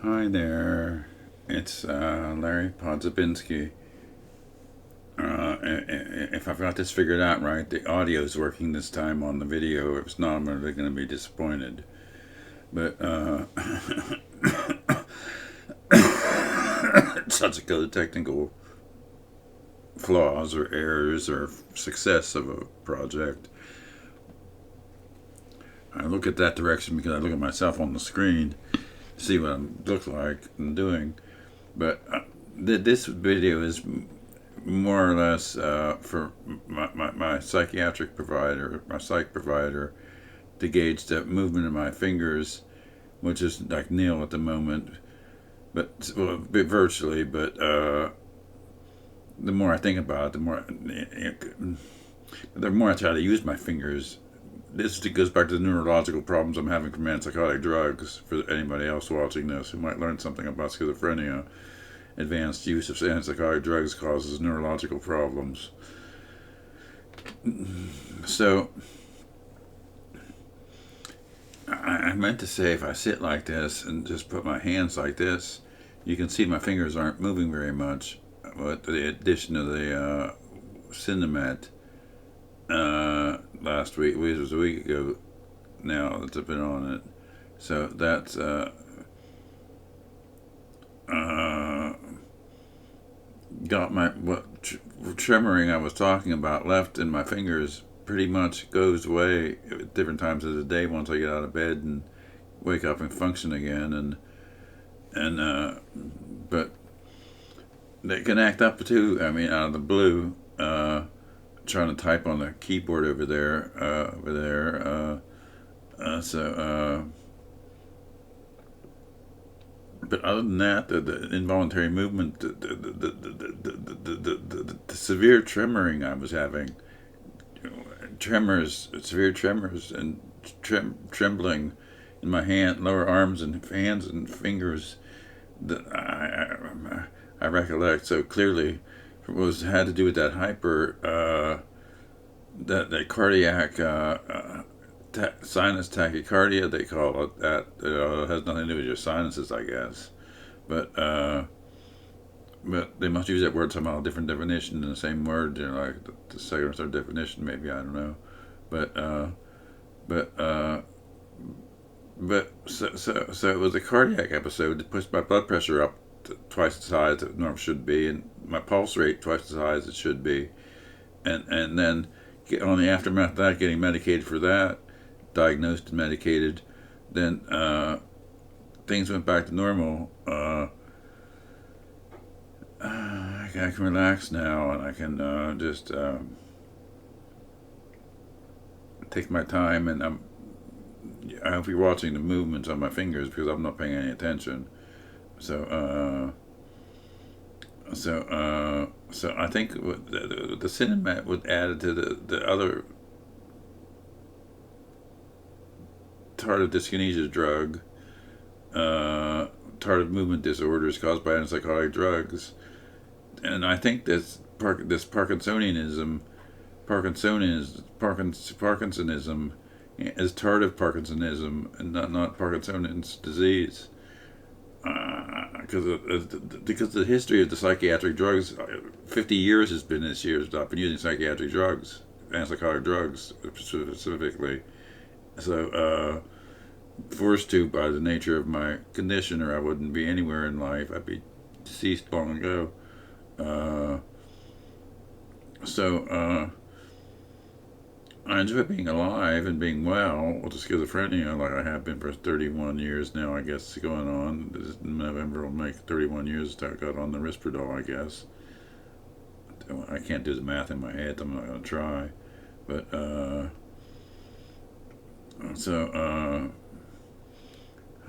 Hi there, it's Larry Podzabinski. If I've got this figured out right, the audio is working this time on the video. If it's not, I'm really going to be disappointed. But such a the technical flaws or errors or success of a project. I look at that direction because I look at myself on the screen, see what I look like and doing. But this video is more or less for my psychiatric provider, my psych provider, to gauge the movement of my fingers, which is like nil at the moment, but well, virtually. But the more I think about it, the more I try to use my fingers. This goes back to the neurological problems I'm having from antipsychotic drugs. For anybody else watching this who might learn something about schizophrenia, advanced use of antipsychotic drugs causes neurological problems. So, I meant to say if I sit like this and just put my hands like this, you can see my fingers aren't moving very much. With the addition of the Cinemat last week, it was a week ago now that I've been on it. So that's got my tremoring I was talking about left in my fingers pretty much goes away at different times of the day once I get out of bed and wake up and function again, but they can act up too. I mean, out of the blue, trying to type on the keyboard over there, But other than that, the involuntary movement, the severe tremoring I was having, severe tremors, and trembling in my lower arms and hands and fingers that I recollect so clearly had to do with that that cardiac sinus tachycardia, they call it that. It has nothing to do with your sinuses, I guess. But they must use that word somehow, a different definition in the same word, like the second or third definition, maybe, I don't know. But but so it was a cardiac episode that pushed my blood pressure up to twice as high as it normally should be, and my pulse rate twice as high as it should be, and then on the aftermath of that, getting medicated for that, diagnosed and medicated, then things went back to normal. I can relax now, and I can just take my time, and I hope you're watching the movements on my fingers because I'm not paying any attention. So I think the Cinemat would add to the other tardive dyskinesia drug, tardive movement disorders caused by antipsychotic drugs, and I think this Parkinsonism is tardive Parkinsonism and not Parkinson's disease. Because the history of the psychiatric drugs, 50 years has been this year. I've been using psychiatric drugs, antipsychotic drugs specifically. So forced to by the nature of my condition, or I wouldn't be anywhere in life. I'd be deceased long ago. I enjoy being alive and being well with the schizophrenia, like I have been for 31 years now. I guess going on this November will make 31 years that I got on the Risperdal. I guess I can't do the math in my head. I'm not gonna try, but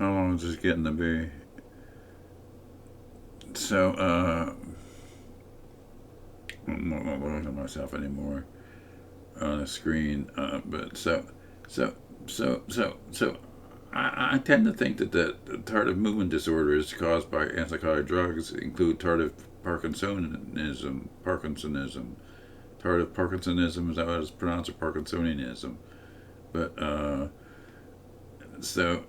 how long is this getting to be? So I'm not looking at myself anymore on the screen. I tend to think that the tardive movement disorders caused by antipsychotic drugs include tardive Parkinsonism. Tardive Parkinsonism, is that what it's pronounced, or Parkinsonianism? But so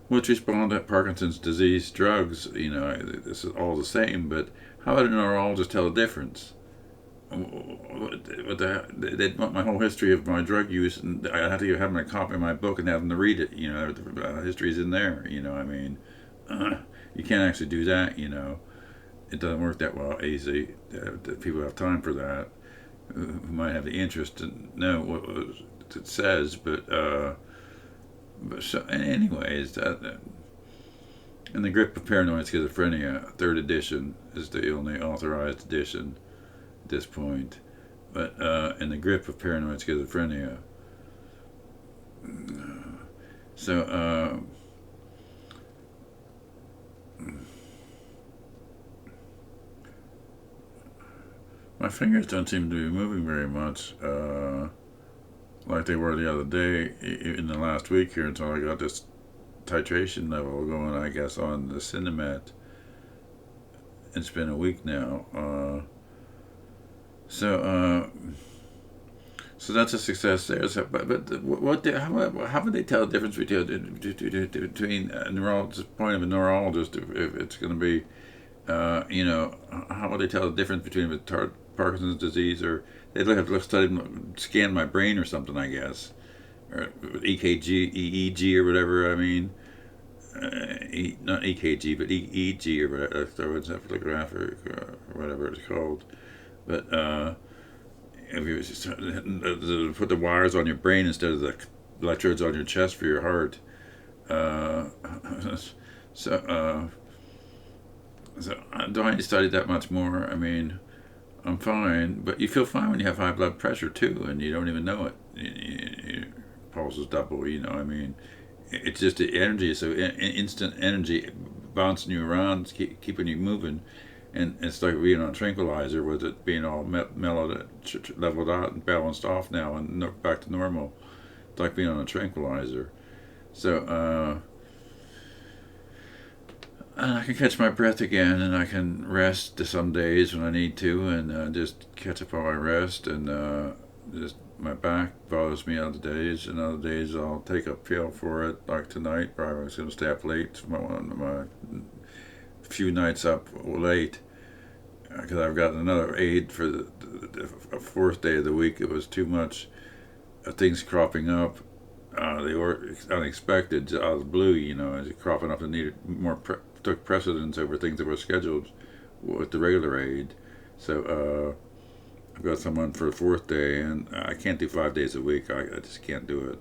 which respond to Parkinson's disease drugs. This is all the same, but how would a neurologist tell the difference? They'd want my whole history of my drug use, and I had to have my copy of my book and have them to read it. The history's in there. You can't actually do that. It doesn't work that well easy. People have time for that who might have the interest to know what it says, but so, anyways, in the Grip of Paranoid Schizophrenia, third edition is the only authorized edition at this point. But in the Grip of Paranoid Schizophrenia, so my fingers don't seem to be moving very much, like they were the other day in the last week here, until I got this titration level going, I guess, on the Cinemet. It's been a week now. So that's a success there. So, but how would they tell the difference between a neurologist, point of a neurologist, if it's going to be, how would they tell the difference between Parkinson's disease, or they'd have to scan my brain or something, I guess, or EKG, EEG or whatever. I mean, not EKG, but EEG or whatever, electroencephalographic or whatever it's called. But if you just put the wires on your brain instead of the electrodes on your chest for your heart, so do I need to study that much more? I mean, I'm fine, but you feel fine when you have high blood pressure too, and you don't even know it. Your pulse is double. I mean, it's just the energy, so instant energy bouncing you around, keeping you moving. And it's like being on a tranquilizer, with it being all mellowed, leveled out, and balanced off now, and back to normal. It's like being on a tranquilizer. So, and I can catch my breath again, and I can rest some days when I need to, and just catch up on my rest. And just my back bothers me other days, and other days I'll take a pill for it. Like tonight, probably I was going to stay up late. My few nights up late, because I've got another aid for the fourth day of the week. It was too much things cropping up. They were unexpected, out of the blue, as cropping up and needed more, took precedence over things that were scheduled with the regular aid. So I've got someone for the fourth day, and I can't do 5 days a week. I just can't do it.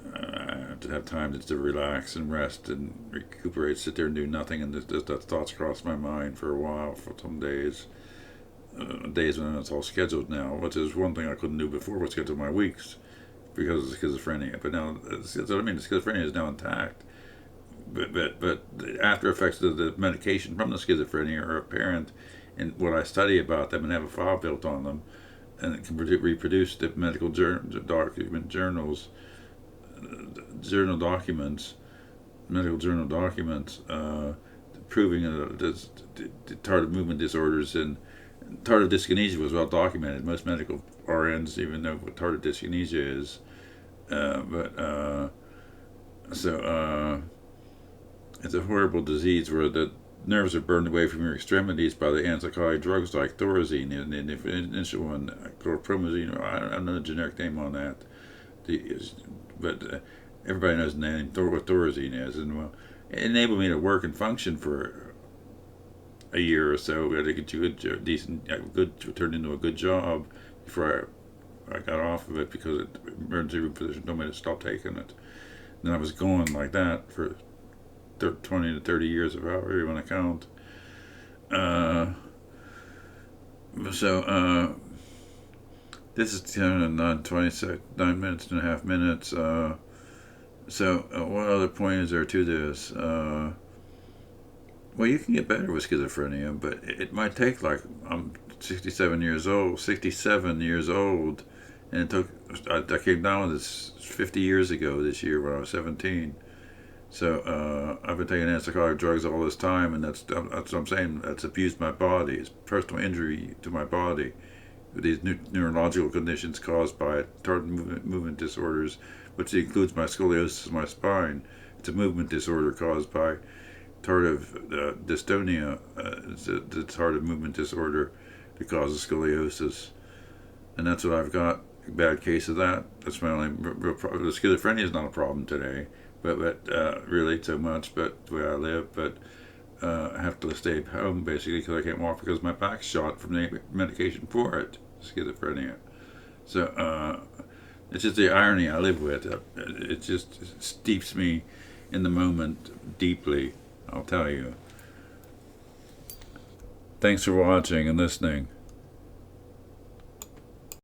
I have to have time just to relax and rest and recuperate, sit there and do nothing, and just that thoughts cross my mind for a while, for some days. Days when it's all scheduled now, which is one thing I couldn't do before, was schedule my weeks because of the schizophrenia. But now, the schizophrenia is now intact. But the after effects of the medication from the schizophrenia are apparent in what I study about them, and have a file built on them, and it can reproduce the medical journals, medical journal documents, proving that tardive movement disorders and tardive dyskinesia was well documented. Most medical RNs even know what tardive dyskinesia is, it's a horrible disease where the nerves are burned away from your extremities by the antipsychotic drugs like Thorazine and the initial one, chlorpromazine. I don't know the generic name on that. But everybody knows the name, what Thorazine is, and well, it enabled me to work and function for a year or so. We had to get you turned into a good job before I got off of it, because the emergency room physician told me to stop taking it. And then I was going like that for 20 to 30 years, of however you want to count. This is 29 minutes and a half minutes. What other point is there to this? Well, you can get better with schizophrenia, but it might take, like, I'm 67 years old, and it took, I came down with this 50 years ago this year when I was 17. So I've been taking antipsychotic drugs all this time, and that's what I'm saying. That's abused my body. It's personal injury to my body. These neurological conditions caused by tardive movement disorders, which includes my scoliosis, my spine. it's a movement disorder caused by tardive dystonia. It's a tardive movement disorder that causes scoliosis, and that's what I've got. A bad case of that. That's my only real problem. The schizophrenia is not a problem today, but really so much. But the way I live, but I have to stay home basically because I can't walk because my back's shot from the medication for it, schizophrenia. So it's just the irony I live with. It just steeps me in the moment deeply, I'll tell you. Thanks for watching and listening.